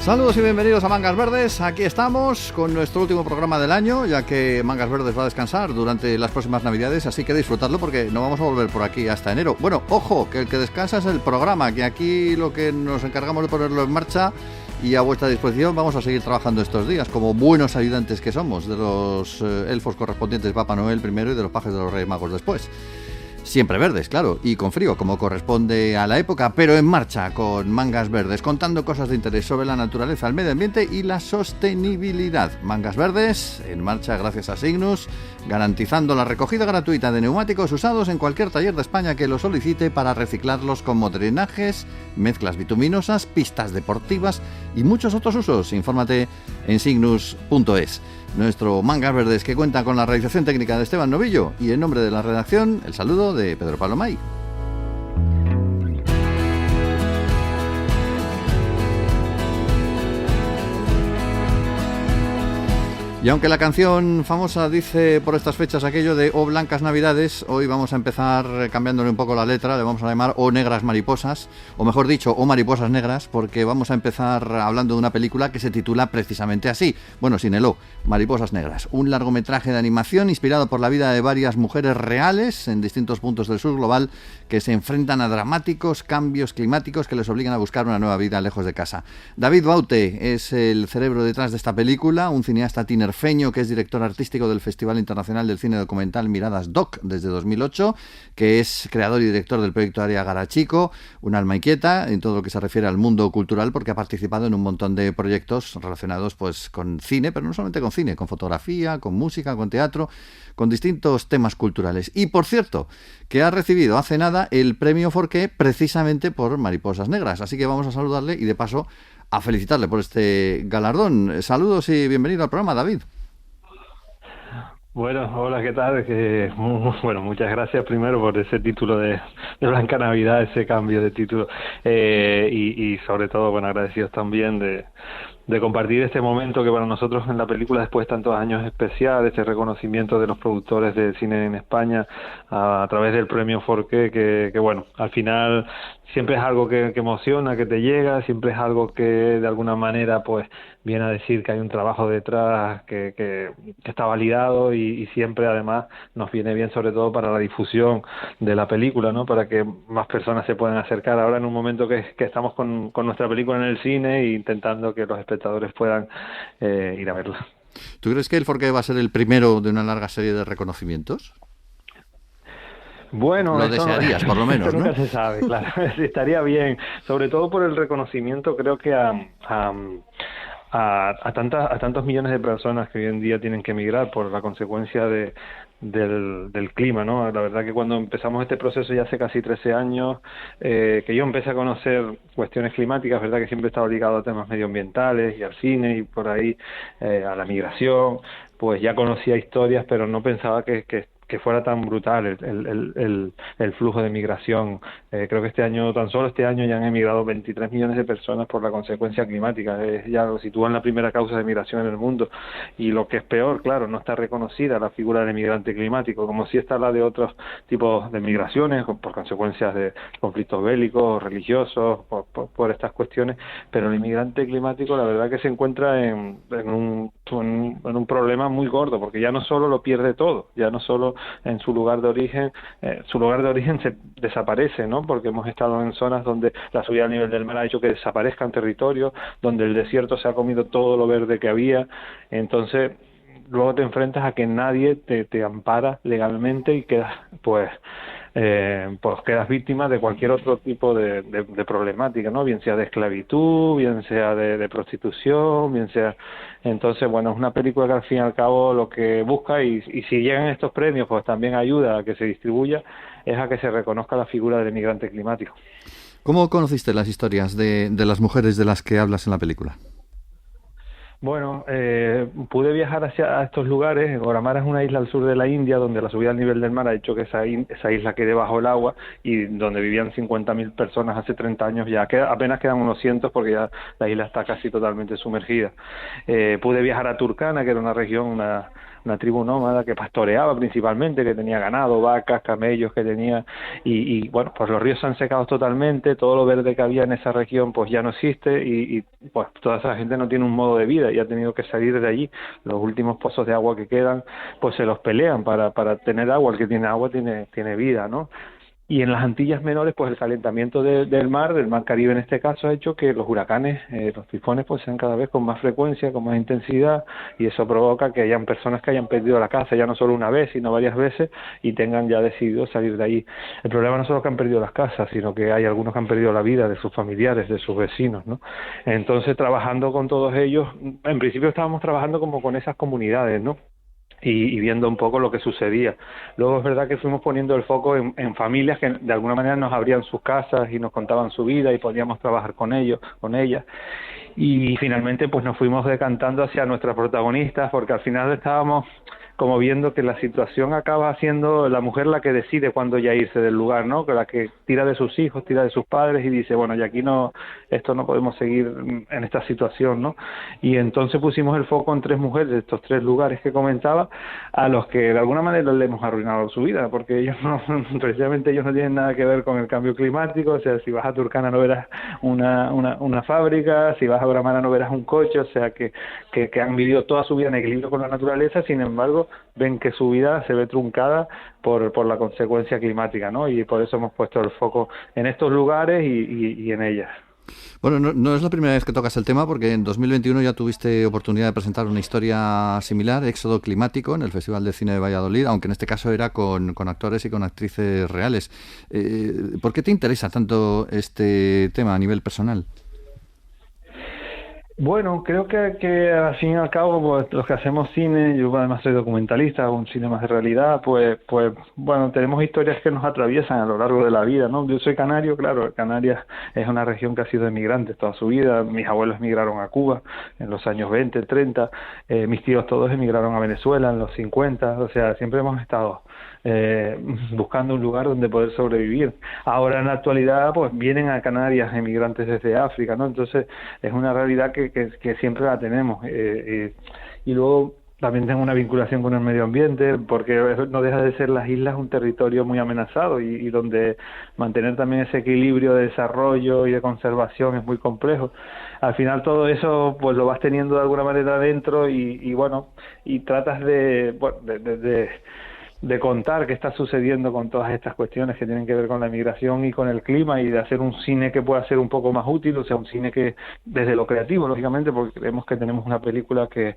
Saludos y bienvenidos a Mangas Verdes. Aquí estamos con nuestro último programa del año, ya que Mangas Verdes va a descansar durante las próximas Navidades, así que disfrutadlo porque no vamos a volver por aquí hasta enero. Bueno, ojo, que el que descansa es el programa, que aquí lo que nos encargamos de ponerlo en marcha y a vuestra disposición vamos a seguir trabajando estos días, como buenos ayudantes que somos, de los elfos correspondientes de Papá Noel primero y de los pajes de los Reyes Magos después. Siempre verdes, claro, y con frío, como corresponde a la época, pero en marcha con Mangas Verdes, contando cosas de interés sobre la naturaleza, el medio ambiente y la sostenibilidad. Mangas Verdes, en marcha gracias a Cygnus, garantizando la recogida gratuita de neumáticos usados en cualquier taller de España que lo solicite para reciclarlos como drenajes, mezclas bituminosas, pistas deportivas y muchos otros usos. Infórmate en cygnus.es. Nuestro Mangas Verdes, que cuenta con la realización técnica de Esteban Novillo, y en nombre de la redacción, el saludo de Pedro Palomay. Y aunque la canción famosa dice por estas fechas aquello de "Oh blancas navidades", hoy vamos a empezar cambiándole un poco la letra, le vamos a llamar "Oh negras mariposas", o mejor dicho, "Oh mariposas negras", porque vamos a empezar hablando de una película que se titula precisamente así, bueno, sin el O, Mariposas Negras, un largometraje de animación inspirado por la vida de varias mujeres reales en distintos puntos del sur global que se enfrentan a dramáticos cambios climáticos que les obligan a buscar una nueva vida lejos de casa. David Baute es el cerebro detrás de esta película, un cineasta tinerfeño que es director artístico del Festival Internacional del Cine Documental Miradas Doc desde 2008, que es creador y director del proyecto Área Garachico, un alma inquieta en todo lo que se refiere al mundo cultural, porque ha participado en un montón de proyectos relacionados pues con cine, pero no solamente con cine, con fotografía, con música, con teatro, con distintos temas culturales. Y por cierto, que ha recibido hace nada el premio Forqué precisamente por Mariposas Negras, así que vamos a saludarle y de paso a felicitarle por este galardón. Saludos y bienvenido al programa, David. Bueno, hola, ¿qué tal? Bueno, muchas gracias primero por ese título de Blanca Navidad, ese cambio de título, y sobre todo, bueno, agradecidos también de compartir este momento que para nosotros en la película, después de tantos años, especial, este reconocimiento de los productores de cine en España a través del premio Forqué, que bueno, al final siempre es algo que emociona, que te llega, siempre es algo que de alguna manera pues viene a decir que hay un trabajo detrás que está validado y siempre además nos viene bien, sobre todo para la difusión de la película, ¿no? Para que más personas se puedan acercar ahora en un momento que estamos con nuestra película en el cine e intentando que los espectadores puedan ir a verla. ¿Tú crees que el Forqué va a ser el primero de una larga serie de reconocimientos? Bueno, lo desearías, por lo menos, eso ¿no? Nunca se sabe, claro. Estaría bien, sobre todo por el reconocimiento, creo que a tantos millones de personas que hoy en día tienen que emigrar por la consecuencia del clima, ¿no? La verdad que cuando empezamos este proceso ya hace casi 13 años, que yo empecé a conocer cuestiones climáticas, verdad que siempre he estado ligado a temas medioambientales y al cine y por ahí a la migración, pues ya conocía historias, pero no pensaba que fuera tan brutal el flujo de migración. Creo que tan solo este año ya han emigrado 23 millones de personas por la consecuencia climática. Ya lo sitúan la primera causa de migración en el mundo. Y lo que es peor, claro, no está reconocida la figura del emigrante climático, como si está la de otros tipos de migraciones, por consecuencias de conflictos bélicos, religiosos, por estas cuestiones, pero el inmigrante climático la verdad que se encuentra en un problema muy gordo, porque ya no solo lo pierde todo, ya no solo en su lugar de origen se desaparece, ¿no? Porque hemos estado en zonas donde la subida al nivel del mar ha hecho que desaparezcan territorios, donde el desierto se ha comido todo lo verde que había, entonces luego te enfrentas a que nadie te ampara legalmente y quedas pues quedas víctima de cualquier otro tipo de problemática, ¿no? Bien sea de esclavitud, bien sea de prostitución, bien sea... Entonces, bueno, es una película que al fin y al cabo lo que busca, y si llegan estos premios, pues también ayuda a que se distribuya, es a que se reconozca la figura del inmigrante climático. ¿Cómo conociste las historias de las mujeres de las que hablas en la película? Bueno, pude viajar a estos lugares. Oramara es una isla al sur de la India donde la subida al nivel del mar ha hecho que esa isla quede bajo el agua, y donde vivían 50.000 personas hace 30 años, ya apenas quedan unos cientos porque ya la isla está casi totalmente sumergida. Pude viajar a Turkana, que era una región, una tribu nómada que pastoreaba principalmente, que tenía ganado, vacas, camellos que tenía, y bueno, pues los ríos se han secado totalmente, todo lo verde que había en esa región pues ya no existe, y pues toda esa gente no tiene un modo de vida y ha tenido que salir de allí. Los últimos pozos de agua que quedan pues se los pelean para tener agua. El que tiene agua tiene vida, ¿no? Y en las Antillas Menores, pues el calentamiento del mar Caribe en este caso, ha hecho que los huracanes, los tifones, pues sean cada vez con más frecuencia, con más intensidad, y eso provoca que hayan personas que hayan perdido la casa, ya no solo una vez, sino varias veces, y tengan ya decidido salir de ahí. El problema no es solo que han perdido las casas, sino que hay algunos que han perdido la vida de sus familiares, de sus vecinos, ¿no? Entonces, trabajando con todos ellos, en principio estábamos trabajando como con esas comunidades, ¿no? Y viendo un poco lo que sucedía. Luego es verdad que fuimos poniendo el foco en familias que de alguna manera nos abrían sus casas y nos contaban su vida y podíamos trabajar con ellos, con ellas. Y finalmente pues nos fuimos decantando hacia nuestras protagonistas, porque al final estábamos como viendo que la situación acaba siendo la mujer la que decide cuándo ya irse del lugar, ¿no? Que la que tira de sus hijos, tira de sus padres y dice, bueno, y aquí no, esto no podemos seguir en esta situación, ¿no? Y entonces pusimos el foco en 3 mujeres de estos 3 lugares que comentaba, a los que de alguna manera le hemos arruinado su vida, porque ellos no, precisamente ellos no tienen nada que ver con el cambio climático. O sea, si vas a Turkana no verás una fábrica, si vas a Gramana no verás un coche, o sea, que han vivido toda su vida en equilibrio con la naturaleza. Sin embargo, ven que su vida se ve truncada por la consecuencia climática, ¿no? Y por eso hemos puesto el foco en estos lugares y en ellas. Bueno, no es la primera vez que tocas el tema, porque en 2021 ya tuviste oportunidad de presentar una historia similar, Éxodo Climático, en el Festival de Cine de Valladolid, aunque en este caso era con actores y con actrices reales. ¿Por qué te interesa tanto este tema a nivel personal? Bueno, creo que al fin y al cabo, pues los que hacemos cine, yo además soy documentalista, hago un cine más de realidad, pues bueno, tenemos historias que nos atraviesan a lo largo de la vida, ¿no? Yo soy canario, claro, Canarias es una región que ha sido emigrante toda su vida. Mis abuelos emigraron a Cuba en los años 20, 30, mis tíos todos emigraron a Venezuela en los 50, o sea, siempre hemos estado buscando un lugar donde poder sobrevivir. Ahora en la actualidad pues vienen a Canarias emigrantes desde África, ¿no? Entonces es una realidad que siempre la tenemos, y luego también tengo una vinculación con el medio ambiente, porque no deja de ser las islas un territorio muy amenazado y donde mantener también ese equilibrio de desarrollo y de conservación es muy complejo. Al final todo eso pues lo vas teniendo de alguna manera dentro y bueno, y tratas de contar qué está sucediendo con todas estas cuestiones que tienen que ver con la migración y con el clima, y de hacer un cine que pueda ser un poco más útil, o sea, un cine que desde lo creativo, lógicamente, porque creemos que tenemos una película que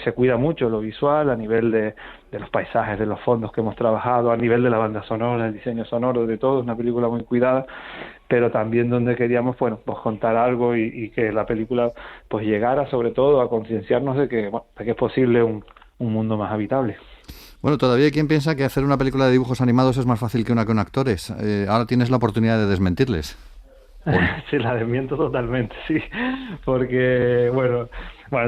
se cuida mucho lo visual, a nivel de los paisajes, de los fondos que hemos trabajado, a nivel de la banda sonora, el diseño sonoro, de todo. Es una película muy cuidada, pero también donde queríamos, bueno, pues contar algo y que la película pues llegara sobre todo a concienciarnos de que, bueno, de que es posible un mundo más habitable. Bueno, todavía hay quien piensa que hacer una película de dibujos animados es más fácil que una con actores. Ahora tienes la oportunidad de desmentirles. Sí, la desmiento totalmente, sí, porque, bueno,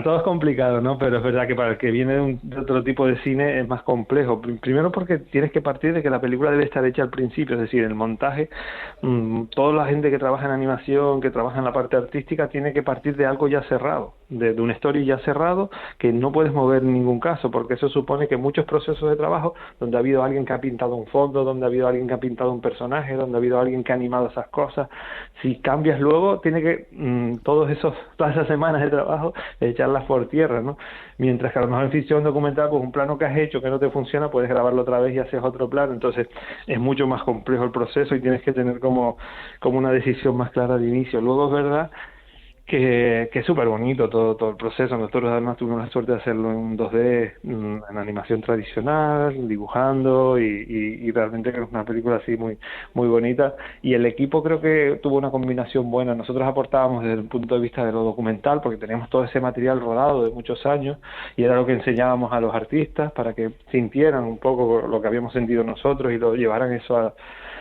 todo es complicado, ¿no? Pero es verdad que para el que viene de otro tipo de cine es más complejo. Primero porque tienes que partir de que la película debe estar hecha al principio, es decir, el montaje, toda la gente que trabaja en animación, que trabaja en la parte artística, tiene que partir de algo ya cerrado, de un story ya cerrado, que no puedes mover en ningún caso, porque eso supone que muchos procesos de trabajo, donde ha habido alguien que ha pintado un fondo, donde ha habido alguien que ha pintado un personaje, donde ha habido alguien que ha animado esas cosas, si cambias luego, tiene que todas esas semanas de trabajo echarlas por tierra, ¿no? Mientras que a lo mejor en ficción documental, pues un plano que has hecho que no te funciona, puedes grabarlo otra vez y haces otro plano. Entonces es mucho más complejo el proceso y tienes que tener como una decisión más clara de inicio. Luego es verdad que es súper bonito todo el proceso. Nosotros además tuvimos la suerte de hacerlo en 2D, en animación tradicional, dibujando, y realmente creo que es una película así muy muy bonita, y el equipo creo que tuvo una combinación buena. Nosotros aportábamos desde el punto de vista de lo documental, porque teníamos todo ese material rodado de muchos años, y era lo que enseñábamos a los artistas para que sintieran un poco lo que habíamos sentido nosotros y lo llevaran eso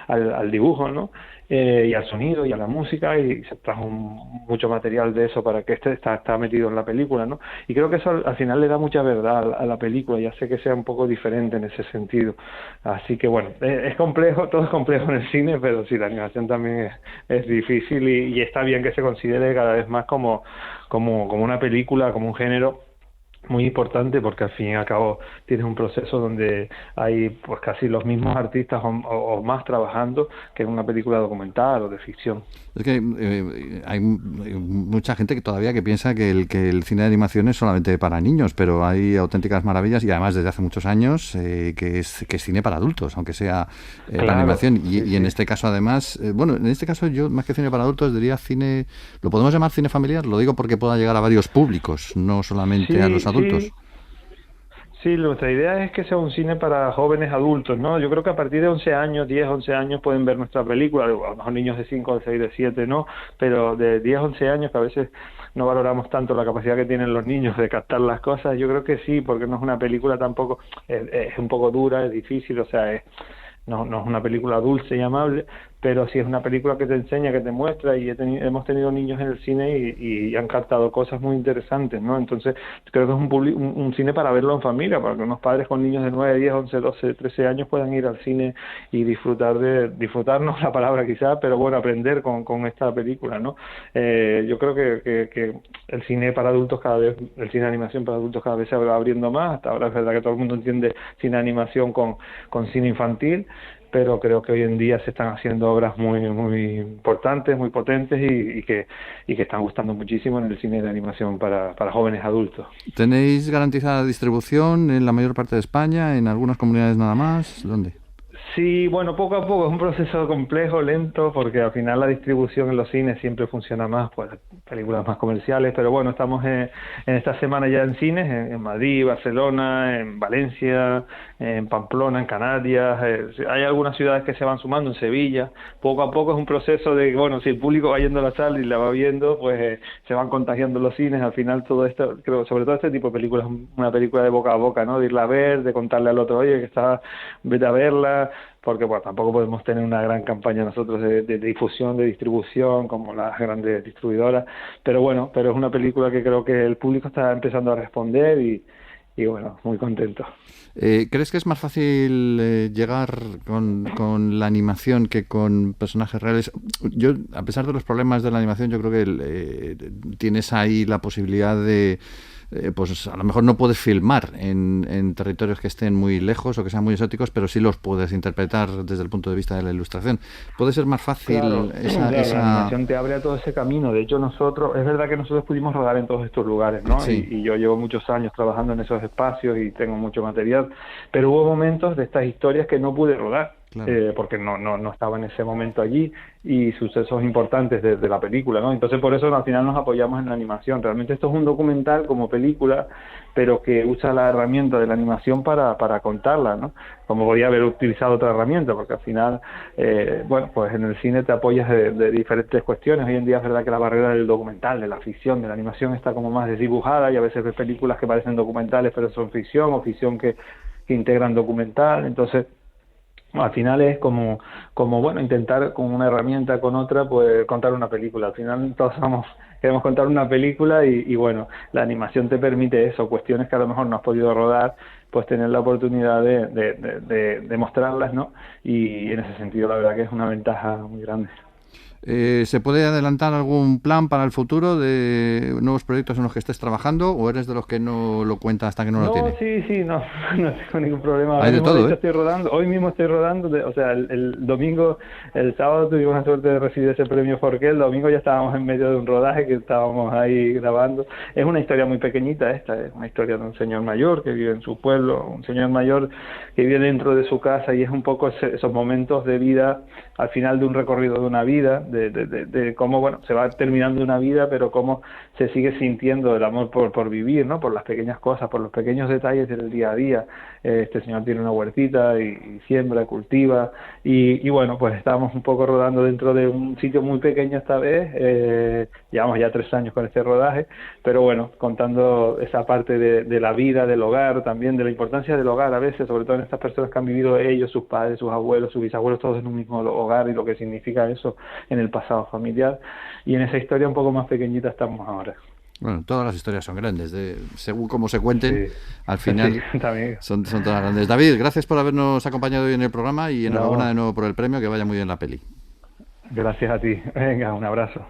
al dibujo, ¿no? Y al sonido y a la música, y se trajo mucho material de eso para que está metido en la película, ¿no? Y creo que eso al final le da mucha verdad a la película, y hace que sea un poco diferente en ese sentido. Así que bueno, es complejo, todo es complejo en el cine, pero sí, la animación también es difícil, y está bien que se considere cada vez más como una película, como un género muy importante porque al fin y al cabo tienes un proceso donde hay pues casi los mismos artistas o más trabajando que en una película documental o de ficción. Es que hay mucha gente que todavía que piensa que el cine de animación es solamente para niños, pero hay auténticas maravillas y además desde hace muchos años que es cine para adultos, aunque sea para Claro, animación. sí, Y en sí. este caso además, bueno, en este caso yo más que cine para adultos diría cine, ¿lo podemos llamar cine familiar? Lo digo porque pueda llegar a varios públicos, no solamente a los Sí, adultos. sí, sí, nuestra idea es que sea un cine para jóvenes adultos, ¿no? Yo creo que a partir de 11 años, 10, 11 años pueden ver nuestra película, a lo mejor niños de 5, de 6, de 7, ¿no? Pero de 10, 11 años, que a veces no valoramos tanto la capacidad que tienen los niños de captar las cosas, yo creo que sí, porque no es una película tampoco, es un poco dura, es difícil, o sea, no es una película dulce y amable, pero sí es una película que te enseña, que te muestra, y hemos tenido niños en el cine y han captado cosas muy interesantes, ¿no? Entonces, creo que es un cine para verlo en familia, para que unos padres con niños de 9, 10, 11, 12, 13 años puedan ir al cine y disfrutar no es la palabra quizás, pero bueno, aprender con esta película, ¿no? Yo creo que el cine para adultos cada vez, el cine de animación para adultos cada vez se va abriendo más. Hasta ahora es verdad que todo el mundo entiende cine de animación con cine infantil, pero creo que hoy en día se están haciendo obras muy importantes, muy potentes y que están gustando muchísimo en el cine de animación para jóvenes adultos. ¿Tenéis garantizada distribución en la mayor parte de España, en algunas comunidades nada más? ¿Dónde? Sí, bueno, poco a poco es un proceso complejo, lento, porque al final la distribución en los cines siempre funciona más, pues películas más comerciales, pero bueno, estamos en esta semana ya en cines, en Madrid, Barcelona, en Valencia, en Pamplona, en Canarias, hay algunas ciudades que se van sumando, en Sevilla, poco a poco es un proceso de, bueno, si el público va yendo a la sala y la va viendo, pues se van contagiando los cines, al final todo esto, creo, sobre todo este tipo de películas, una película de boca a boca, ¿no? De irla a ver, de contarle al otro, oye, que está, vete a verla, porque bueno, tampoco podemos tener una gran campaña nosotros de difusión, de distribución, como las grandes distribuidoras, pero bueno, pero es una película que creo que el público está empezando a responder y bueno, muy contento. ¿Crees que es más fácil llegar con la animación que con personajes reales? Yo, a pesar de los problemas de la animación, yo creo que tienes ahí la posibilidad de, pues a lo mejor no puedes filmar en territorios que estén muy lejos o que sean muy exóticos, pero sí los puedes interpretar desde el punto de vista de la ilustración. ¿Puede ser más fácil Claro, claro, la animación te abre a todo ese camino. De hecho, nosotros, es verdad que nosotros pudimos rodar en todos estos lugares, ¿no? Sí. Y yo llevo muchos años trabajando en esos espacios y tengo mucho material, pero hubo momentos de estas historias que no pude rodar. Claro. Porque no estaba en ese momento allí y sucesos importantes de la película, ¿no? Entonces por eso al final nos apoyamos en la animación. Realmente esto es un documental como película, pero que usa la herramienta de la animación para contarla, ¿no? Como podía haber utilizado otra herramienta, porque al final, bueno, pues en el cine te apoyas de diferentes cuestiones. Hoy en día es verdad que la barrera del documental, de la ficción, de la animación está como más desdibujada y a veces ves películas que parecen documentales pero son ficción o ficción que integran documental. Entonces al final es como bueno, intentar con una herramienta, con otra, pues contar una película. Al final todos queremos contar una película y bueno, la animación te permite eso, cuestiones que a lo mejor no has podido rodar, pues tener la oportunidad de mostrarlas, ¿no? Y en ese sentido la verdad que es una ventaja muy grande. ¿Se puede adelantar algún plan para el futuro de nuevos proyectos en los que estés trabajando o eres de los que no lo cuenta hasta que no lo No, tiene? sí, no, no tengo ningún problema. Ahora Hay de mismo, de todo, hecho, ¿eh? estoy rodando, hoy mismo estoy rodando, o sea, el domingo, el sábado tuvimos la suerte de recibir ese premio Forqué, el domingo ya estábamos en medio de un rodaje que estábamos ahí grabando. Es una historia muy pequeñita esta, es una historia de un señor mayor que vive en su pueblo, un señor mayor que vive dentro de su casa y es un poco esos momentos de vida al final de un recorrido de una vida, de cómo, bueno, se va terminando una vida, pero cómo se sigue sintiendo el amor por vivir, ¿no? Por las pequeñas cosas, por los pequeños detalles del día a día. Este señor tiene una huertita y siembra, cultiva, y bueno, pues estábamos un poco rodando dentro de un sitio muy pequeño esta vez, llevamos ya 3 años con este rodaje, pero bueno, contando esa parte de la vida, del hogar, también de la importancia del hogar a veces, sobre todo en estas personas que han vivido ellos, sus padres, sus abuelos, sus bisabuelos, todos en un mismo hogar y lo que significa eso en el pasado familiar, y en esa historia un poco más pequeñita estamos ahora. Bueno, todas las historias son grandes, según cómo se cuenten, Sí, al final sí, también. son todas grandes. David, gracias por habernos acompañado hoy en el programa y enhorabuena de No, nuevo por el premio, que vaya muy bien la peli. gracias a ti. Venga, un abrazo.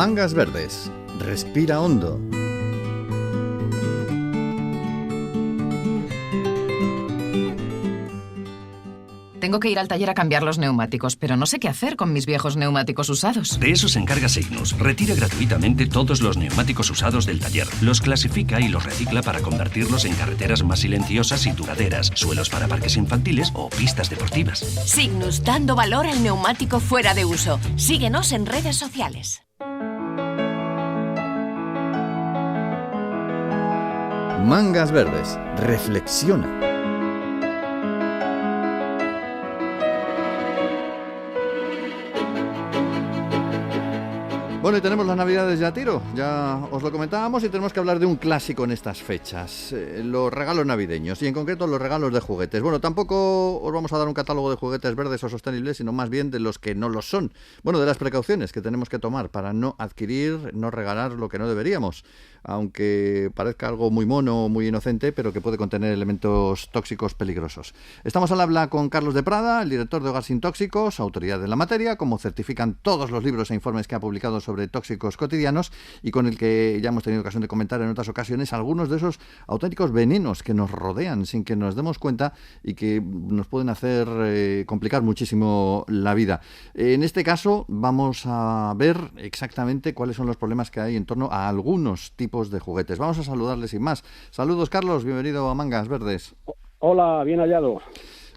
Mangas Verdes. Respira hondo. Tengo que ir al taller a cambiar los neumáticos, pero no sé qué hacer con mis viejos neumáticos usados. De eso se encarga Signus. Retira gratuitamente todos los neumáticos usados del taller. Los clasifica y los recicla para convertirlos en carreteras más silenciosas y duraderas, suelos para parques infantiles o pistas deportivas. Signus, dando valor al neumático fuera de uso. Síguenos en redes sociales. Mangas Verdes. Reflexiona. Bueno, y tenemos las Navidades ya a tiro, ya os lo comentábamos, y tenemos que hablar de un clásico en estas fechas, los regalos navideños, y en concreto los regalos de juguetes. Bueno, tampoco os vamos a dar un catálogo de juguetes verdes o sostenibles, sino más bien de los que no lo son. Bueno, de las precauciones que tenemos que tomar para no adquirir, no regalar lo que no deberíamos, aunque parezca algo muy mono, muy inocente, pero que puede contener elementos tóxicos peligrosos. Estamos al habla con Carlos de Prada, el director de Hogar Sin Tóxicos, autoridad en la materia, como certifican todos los libros e informes que ha publicado sobre tóxicos cotidianos, y con el que ya hemos tenido ocasión de comentar en otras ocasiones algunos de esos auténticos venenos que nos rodean sin que nos demos cuenta y que nos pueden hacer complicar muchísimo la vida. En este caso vamos a ver exactamente cuáles son los problemas que hay en torno a algunos tipos de juguetes. Vamos a saludarles sin más. Saludos, Carlos, bienvenido a Mangas Verdes. Hola, bien hallado.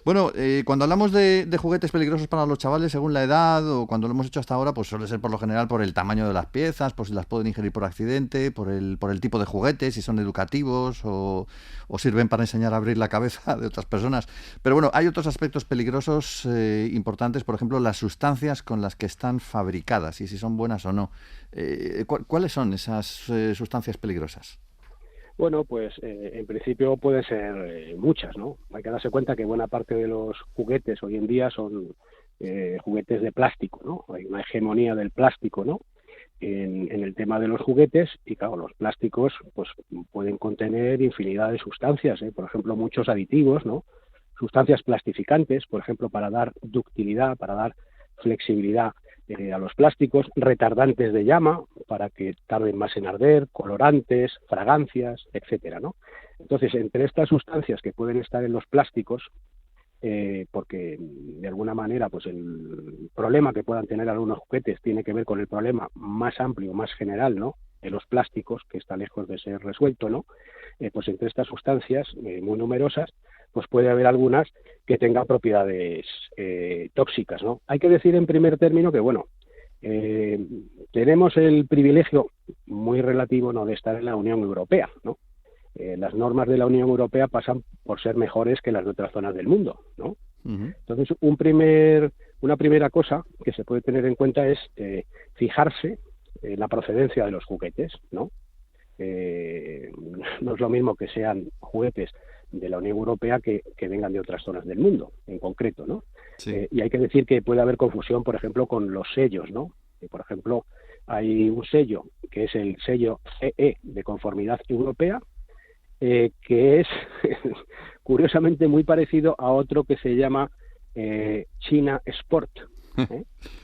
Bueno, cuando hablamos de juguetes peligrosos para los chavales, según la edad o cuando lo hemos hecho hasta ahora, pues suele ser por lo general por el tamaño de las piezas, por si las pueden ingerir por accidente, por el tipo de juguetes, si son educativos o sirven para enseñar a abrir la cabeza de otras personas. Pero bueno, hay otros aspectos peligrosos importantes, por ejemplo, las sustancias con las que están fabricadas y si son buenas o no. ¿Cuáles son esas sustancias peligrosas? Bueno, pues en principio pueden ser muchas, ¿no? Hay que darse cuenta que buena parte de los juguetes hoy en día son juguetes de plástico, ¿no? Hay una hegemonía del plástico, ¿no? En el tema de los juguetes, y claro, los plásticos pues pueden contener infinidad de sustancias, por ejemplo, muchos aditivos, ¿no? Sustancias plastificantes, por ejemplo, para dar ductilidad, para dar flexibilidad a los plásticos, retardantes de llama para que tarden más en arder, colorantes, fragancias, etcétera, ¿no? Entonces, entre estas sustancias que pueden estar en los plásticos, porque de alguna manera pues el problema que puedan tener algunos juguetes tiene que ver con el problema más amplio, más general, ¿no?, de los plásticos, que está lejos de ser resuelto, ¿no? Pues entre estas sustancias muy numerosas, pues puede haber algunas que tengan propiedades tóxicas, ¿no? Hay que decir en primer término que, bueno, tenemos el privilegio muy relativo, ¿no?, de estar en la Unión Europea, ¿no? Las normas de la Unión Europea pasan por ser mejores que las de otras zonas del mundo, ¿no? Uh-huh. Entonces, una primera cosa que se puede tener en cuenta es fijarse en la procedencia de los juguetes, ¿no? No es lo mismo que sean juguetes de la Unión Europea que vengan de otras zonas del mundo, en concreto, ¿no? Sí. Y hay que decir que puede haber confusión, por ejemplo, con los sellos, ¿no? Por ejemplo, hay un sello que es el sello CE de conformidad europea, que es curiosamente muy parecido a otro que se llama China Sport,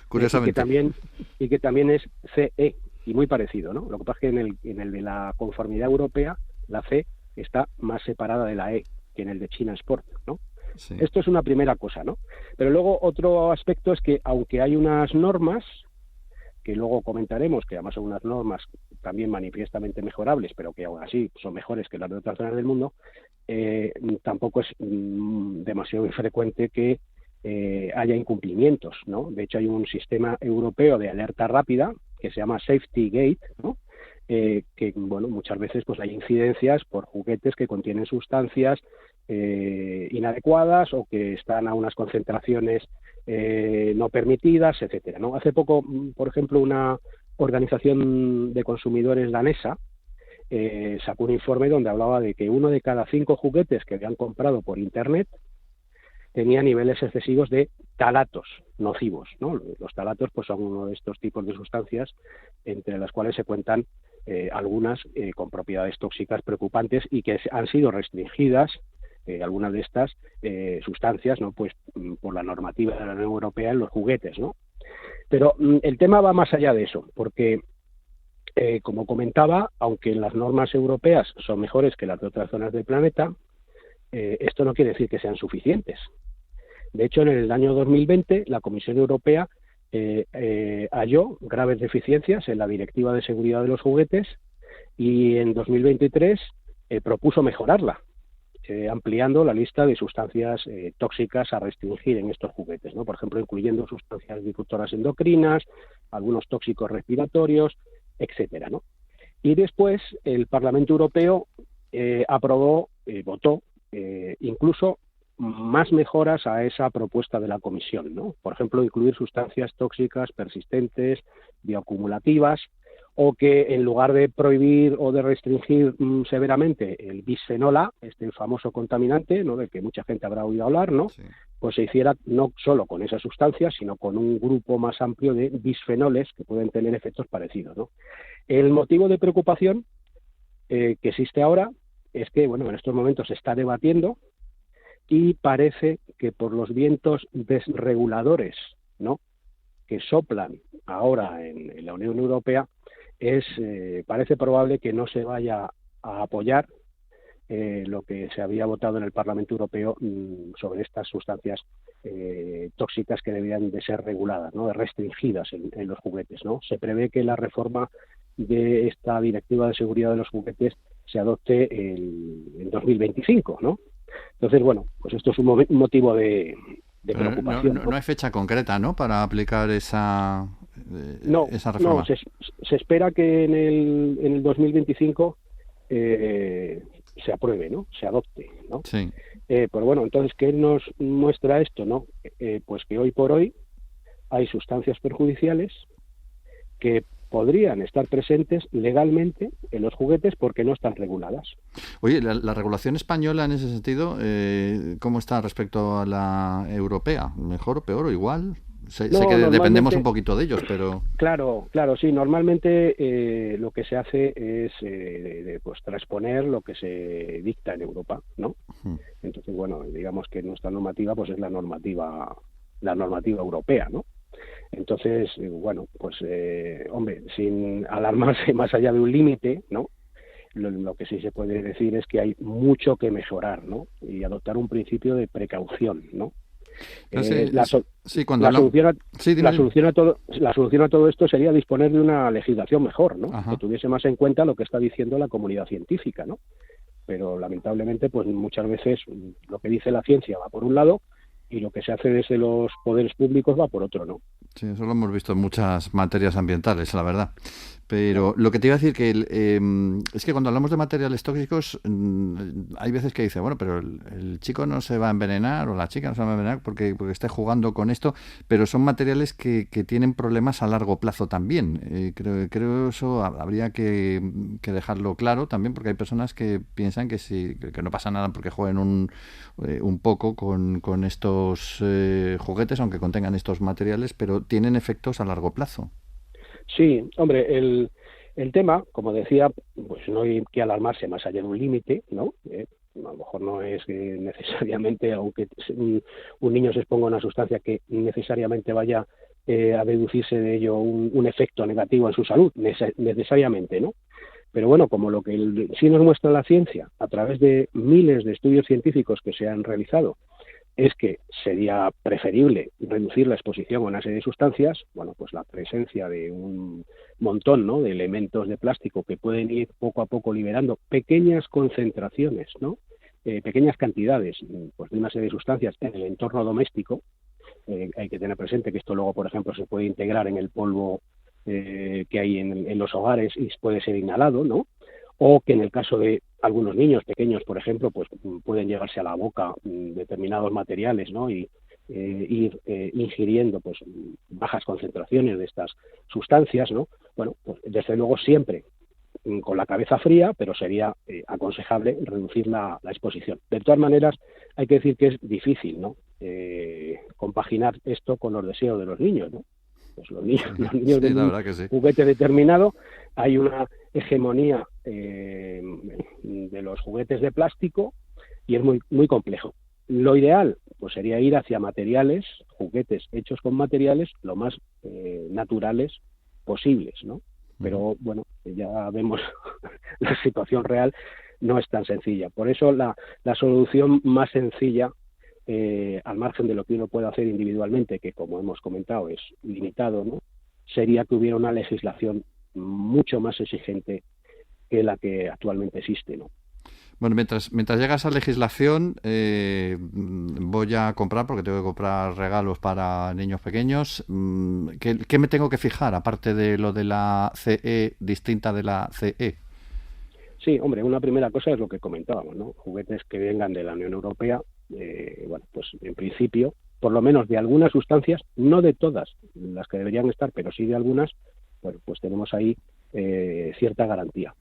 curiosamente, y que también es CE y muy parecido, ¿no? Lo que pasa es que en el de la conformidad europea la C está más separada de la E que en el de China Sport, ¿no? Sí. Esto es una primera cosa, ¿no? Pero luego otro aspecto es que aunque hay unas normas que luego comentaremos, que además son unas normas también manifiestamente mejorables, pero que aún así son mejores que las de otras zonas del mundo, tampoco es demasiado infrecuente que haya incumplimientos, ¿no? De hecho, hay un sistema europeo de alerta rápida que se llama Safety Gate, ¿no? Que, bueno, muchas veces pues hay incidencias por juguetes que contienen sustancias inadecuadas o que están a unas concentraciones no permitidas, etcétera, ¿no? Hace poco, por ejemplo, una organización de consumidores danesa sacó un informe donde hablaba de que 1 de cada 5 juguetes que habían comprado por internet tenía niveles excesivos de talatos nocivos, ¿no? Los talatos pues son uno de estos tipos de sustancias entre las cuales se cuentan algunas con propiedades tóxicas preocupantes y que han sido restringidas, algunas de estas sustancias, ¿no?, pues por la normativa de la Unión Europea en los juguetes, ¿no? Pero el tema va más allá de eso, porque Como comentaba, aunque las normas europeas son mejores que las de otras zonas del planeta, esto no quiere decir que sean suficientes. De hecho, en el año 2020, la Comisión Europea halló graves deficiencias en la Directiva de Seguridad de los Juguetes y en 2023 propuso mejorarla, ampliando la lista de sustancias tóxicas a restringir en estos juguetes, ¿no? Por ejemplo, incluyendo sustancias disruptoras endocrinas, algunos tóxicos respiratorios, etcétera, ¿no? Y después el Parlamento Europeo votó incluso más mejoras a esa propuesta de la Comisión, ¿no? Por ejemplo, incluir sustancias tóxicas persistentes, bioacumulativas, o que en lugar de prohibir o de restringir severamente el bisfenol A, este famoso contaminante, ¿no?, del que mucha gente habrá oído hablar, ¿no? Sí. Pues se hiciera no solo con esas sustancias, sino con un grupo más amplio de bisfenoles que pueden tener efectos parecidos, ¿no? El motivo de preocupación que existe ahora es que, bueno, en estos momentos se está debatiendo y parece que por los vientos desreguladores, ¿no?, que soplan ahora en la Unión Europea, parece probable que no se vaya a apoyar lo que se había votado en el Parlamento Europeo sobre estas sustancias tóxicas que debían de ser reguladas, ¿no?, restringidas en los juguetes, ¿no? Se prevé que la reforma de esta Directiva de Seguridad de los Juguetes se adopte en 2025, ¿no? Entonces, bueno, pues esto es un motivo de preocupación. No hay fecha concreta, ¿no?, para aplicar esa reforma. No, se espera que en el 2025 se apruebe, ¿no?, se adopte, ¿no? Sí. Pues bueno, entonces, ¿qué nos muestra esto, no? Pues que hoy por hoy hay sustancias perjudiciales que podrían estar presentes legalmente en los juguetes porque no están reguladas. Oye, la regulación española en ese sentido, ¿cómo está respecto a la europea? ¿Mejor, peor o igual? Sé que dependemos un poquito de ellos, pero... Claro, sí. Normalmente lo que se hace es pues transponer lo que se dicta en Europa, ¿no? Entonces, bueno, digamos que nuestra normativa pues es la normativa europea, ¿no? Entonces, bueno, pues, hombre, sin alarmarse más allá de un límite, ¿no? Lo que sí se puede decir es que hay mucho que mejorar, ¿no? Y adoptar un principio de precaución, ¿no? La solución a todo esto sería disponer de una legislación mejor, ¿no? Ajá. Que tuviese más en cuenta lo que está diciendo la comunidad científica, ¿no? Pero lamentablemente, pues muchas veces lo que dice la ciencia va por un lado y lo que se hace desde los poderes públicos va por otro, ¿no? Sí, eso lo hemos visto en muchas materias ambientales, la verdad. Pero lo que te iba a decir que es que cuando hablamos de materiales tóxicos hay veces que dice, bueno, pero el chico no se va a envenenar o la chica no se va a envenenar porque esté jugando con esto, pero son materiales que tienen problemas a largo plazo también. Creo eso habría que dejarlo claro también, porque hay personas que piensan que no pasa nada porque jueguen un poco con estos juguetes, aunque contengan estos materiales, pero tienen efectos a largo plazo. Sí, hombre, el tema, como decía, pues no hay que alarmarse más allá de un límite, ¿no? A lo mejor no es que necesariamente, aunque un niño se exponga a una sustancia, que necesariamente vaya a deducirse de ello un efecto negativo en su salud, necesariamente, ¿no? Pero bueno, como lo que sí nos muestra la ciencia a través de miles de estudios científicos que se han realizado, es que sería preferible reducir la exposición a una serie de sustancias, bueno, pues la presencia de un montón, ¿no?, de elementos de plástico que pueden ir poco a poco liberando pequeñas concentraciones, ¿no?, pequeñas cantidades, pues de una serie de sustancias en el entorno doméstico. Hay que tener presente que esto luego, por ejemplo, se puede integrar en el polvo que hay en los hogares y puede ser inhalado, ¿no? O que en el caso de algunos niños pequeños, por ejemplo, pues pueden llevarse a la boca determinados materiales, ¿no? Y ir ingiriendo pues bajas concentraciones de estas sustancias, ¿no? Bueno, pues desde luego siempre con la cabeza fría, pero sería aconsejable reducir la exposición. De todas maneras, hay que decir que es difícil, ¿no?, compaginar esto con los deseos de los niños, ¿no? Pues los niños sí, de un juguete determinado, hay una hegemonía de los juguetes de plástico y es muy, muy complejo. Lo ideal pues sería ir hacia materiales, juguetes hechos con materiales lo más naturales posibles, ¿no? Pero bueno, ya vemos la situación real no es tan sencilla. Por eso la solución más sencilla, al margen de lo que uno puede hacer individualmente, que como hemos comentado es limitado, ¿no?, sería que hubiera una legislación mucho más exigente que la que actualmente existe, ¿no? Bueno, mientras llega esa legislación, voy a comprar, porque tengo que comprar regalos para niños pequeños. ¿Qué me tengo que fijar, aparte de lo de la CE distinta de la CE? Sí, hombre, una primera cosa es lo que comentábamos, ¿no? Juguetes que vengan de la Unión Europea, bueno, pues en principio, por lo menos de algunas sustancias, no de todas las que deberían estar, pero sí de algunas, bueno, pues tenemos ahí cierta garantía.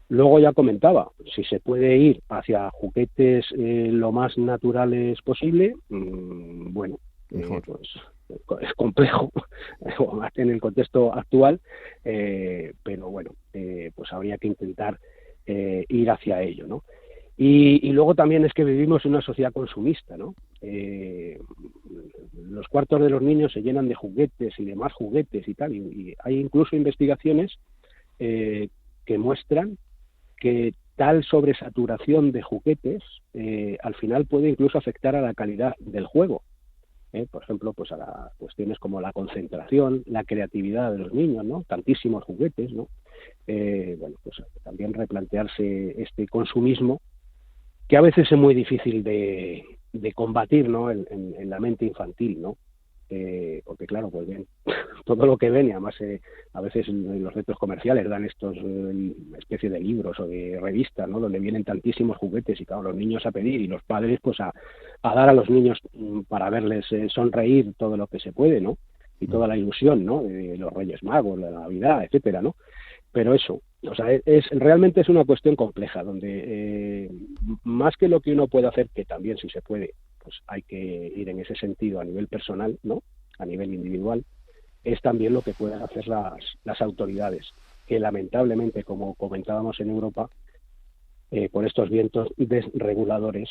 Luego ya comentaba, si se puede ir hacia juguetes lo más naturales posible, bueno, pues es complejo en el contexto actual, pero bueno, pues habría que intentar ir hacia ello, ¿no? Y luego también es que vivimos en una sociedad consumista, ¿no? Los cuartos de los niños se llenan de juguetes y de más juguetes y tal, y hay incluso investigaciones que muestran que tal sobresaturación de juguetes al final puede incluso afectar a la calidad del juego. Por ejemplo, pues a las cuestiones como la concentración, la creatividad de los niños, ¿no? Tantísimos juguetes, ¿no? Bueno, pues también replantearse este consumismo, que a veces es muy difícil de combatir, ¿no?, en la mente infantil, ¿no? Porque claro, pues ven todo lo que ven, y además a veces en los centros comerciales dan estos especies de libros o de revistas, ¿no?, donde vienen tantísimos juguetes, y claro, los niños a pedir y los padres pues a dar a los niños para verles sonreír todo lo que se puede, ¿no?, y toda la ilusión, ¿no?, de los Reyes Magos, la Navidad, etcétera, ¿no? Pero eso, o sea, realmente es una cuestión compleja, donde más que lo que uno puede hacer, que también si se puede, pues hay que ir en ese sentido a nivel personal, ¿no?, a nivel individual, es también lo que pueden hacer las autoridades, que lamentablemente, como comentábamos en Europa, por estos vientos desreguladores,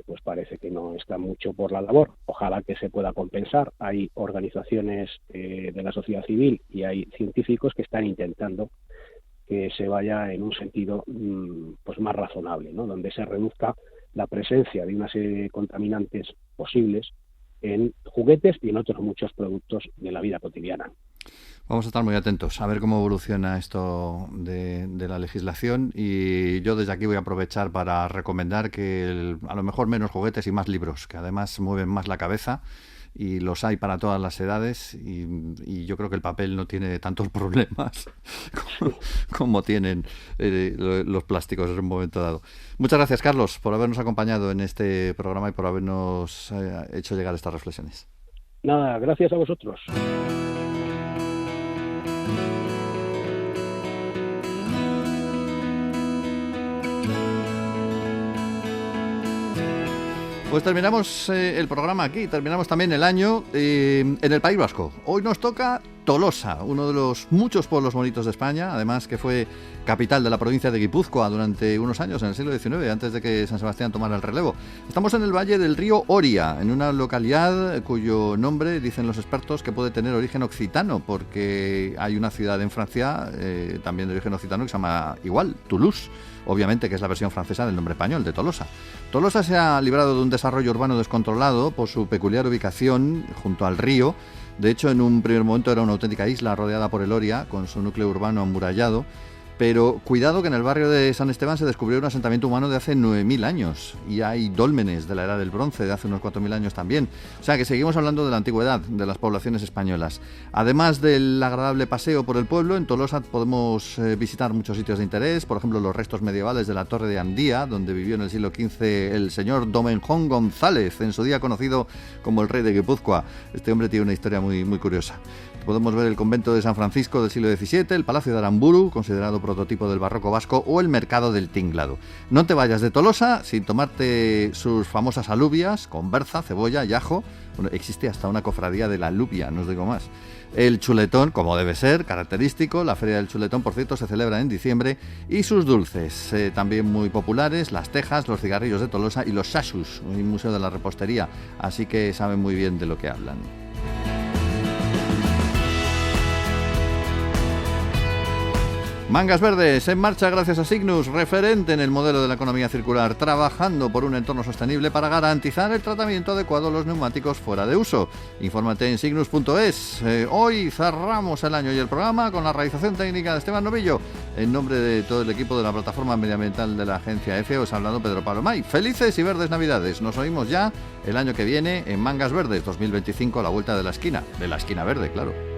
pues parece que no están mucho por la labor. Ojalá que se pueda compensar. Hay organizaciones de la sociedad civil y hay científicos que están intentando que se vaya en un sentido pues más razonable, ¿no?, donde se reduzca la presencia de una serie de contaminantes posibles en juguetes y en otros muchos productos de la vida cotidiana. Vamos a estar muy atentos a ver cómo evoluciona esto de la legislación, y yo desde aquí voy a aprovechar para recomendar que a lo mejor menos juguetes y más libros, que además mueven más la cabeza, y los hay para todas las edades, y yo creo que el papel no tiene tantos problemas como tienen los plásticos en un momento dado. Muchas gracias, Carlos, por habernos acompañado en este programa y por habernos hecho llegar estas reflexiones. Nada, gracias a vosotros. Pues terminamos el programa aquí, terminamos también el año en el País Vasco. Hoy nos toca Tolosa, uno de los muchos pueblos bonitos de España, además que fue capital de la provincia de Guipúzcoa durante unos años, en el siglo XIX, antes de que San Sebastián tomara el relevo. Estamos en el valle del río Oria, en una localidad cuyo nombre, dicen los expertos, que puede tener origen occitano, porque hay una ciudad en Francia, también de origen occitano, que se llama igual, Toulouse, obviamente, que es la versión francesa del nombre español, de Tolosa. Tolosa se ha librado de un desarrollo urbano descontrolado por su peculiar ubicación junto al río. De hecho, en un primer momento era una auténtica isla rodeada por el Oria, con su núcleo urbano amurallado. Pero cuidado, que en el barrio de San Esteban se descubrió un asentamiento humano de hace 9.000 años, y hay dólmenes de la Edad del Bronce de hace unos 4.000 años también. O sea que seguimos hablando de la antigüedad de las poblaciones españolas. Además del agradable paseo por el pueblo, en Tolosa podemos visitar muchos sitios de interés, por ejemplo los restos medievales de la Torre de Andía, donde vivió en el siglo XV el señor Domenjón González, en su día conocido como el rey de Guipúzcoa. Este hombre tiene una historia muy, muy curiosa. Podemos ver el convento de San Francisco del siglo XVII, el Palacio de Aramburu, considerado prototipo del barroco vasco, o el mercado del Tinglado. No te vayas de Tolosa sin tomarte sus famosas alubias con berza, cebolla y ajo. Bueno, existe hasta una cofradía de la alubia, no os digo más. El chuletón, como debe ser, característico. La feria del chuletón, por cierto, se celebra en diciembre. Y sus dulces, también muy populares, las tejas, los cigarrillos de Tolosa y los xaxus, un museo de la repostería. Así que saben muy bien de lo que hablan. Mangas Verdes en marcha gracias a Signus, referente en el modelo de la economía circular, trabajando por un entorno sostenible para garantizar el tratamiento adecuado de los neumáticos fuera de uso. Infórmate en signus.es. Hoy cerramos el año y el programa con la realización técnica de Esteban Novillo. En nombre de todo el equipo de la plataforma medioambiental de la agencia EFE, os ha hablado Pedro Pablo May. Felices y verdes Navidades. Nos oímos ya el año que viene en Mangas Verdes 2025, a la vuelta de la esquina verde, claro.